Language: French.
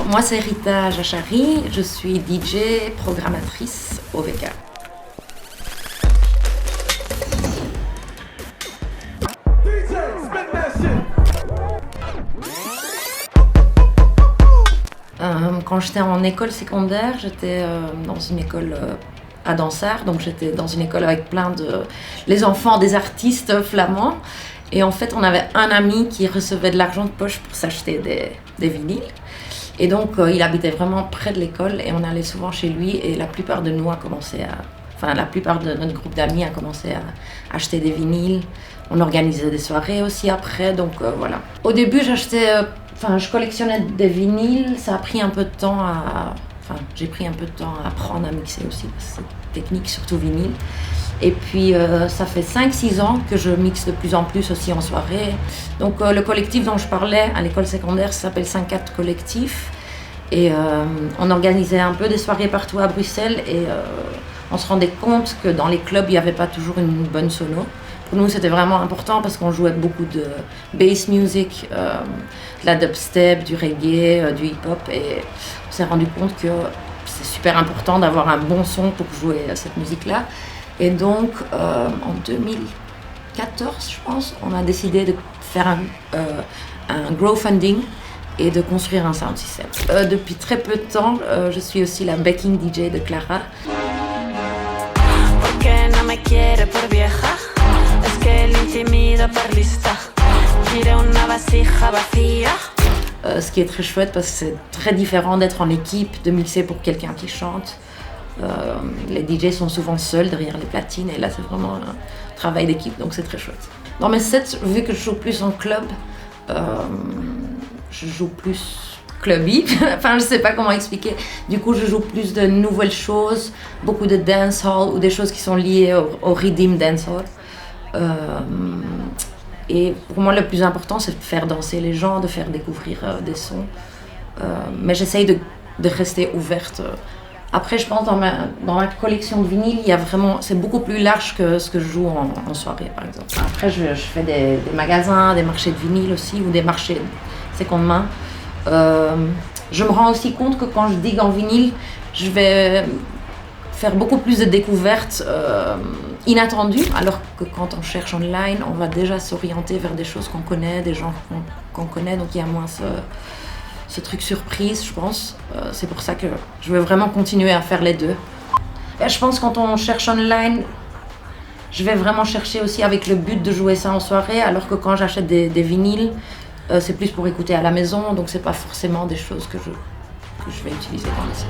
Moi c'est Rita Jachari, je suis DJ, programmatrice au VK. Quand j'étais en école secondaire, j'étais dans une école à Dansart, donc j'étais dans une école avec les enfants des artistes flamands. Et en fait, on avait un ami qui recevait de l'argent de poche pour s'acheter des vinyles. Et donc, il habitait vraiment près de l'école et on allait souvent chez lui. Et la plupart de nous la plupart de notre groupe d'amis a commencé à acheter des vinyles. On organisait des soirées aussi après, donc voilà. Au début, je collectionnais des vinyles. Ça a pris un peu de temps j'ai pris un peu de temps à apprendre à mixer aussi, parce que c'est technique, surtout vinyle. Et puis, ça fait 5-6 ans que je mixe de plus en plus aussi en soirée. Donc, le collectif dont je parlais à l'école secondaire s'appelle 5-4 Collectif. Et on organisait un peu des soirées partout à Bruxelles. Et on se rendait compte que dans les clubs, il n'y avait pas toujours une bonne sono. Pour nous, c'était vraiment important parce qu'on jouait beaucoup de bass music, de la dubstep, du reggae, du hip-hop. Et on s'est rendu compte que c'est super important d'avoir un bon son pour jouer cette musique-là. Et donc, en 2014, je pense, on a décidé de faire un crowdfunding et de construire un sound system. Depuis très peu de temps, je suis aussi la backing DJ de Clara. Ce qui est très chouette parce que c'est très différent d'être en équipe, de mixer pour quelqu'un qui chante. Les DJ sont souvent seuls derrière les platines et là c'est vraiment un travail d'équipe, donc c'est très chouette. Dans mes sets, vu que je joue plus en club, je joue plus clubby, je sais pas comment expliquer. Du coup je joue plus de nouvelles choses, beaucoup de dancehall ou des choses qui sont liées au rhythm dancehall. Et pour moi le plus important c'est de faire danser les gens, de faire découvrir des sons. Mais j'essaye de rester ouverte. Après, je pense dans ma collection de vinyles, c'est beaucoup plus large que ce que je joue en soirée, par exemple. Après, je fais des magasins, des marchés de vinyles aussi, ou des marchés seconde main. Je me rends aussi compte que quand je digue en vinyle, je vais faire beaucoup plus de découvertes inattendues, alors que quand on cherche online, on va déjà s'orienter vers des choses qu'on connaît, des gens qu'on connaît, donc il y a moins ce truc surprise, je pense. C'est pour ça que je veux vraiment continuer à faire les deux. Et je pense que quand on cherche online, je vais vraiment chercher aussi avec le but de jouer ça en soirée, alors que quand j'achète des vinyles, c'est plus pour écouter à la maison, donc c'est pas forcément des choses que je vais utiliser dans les sets.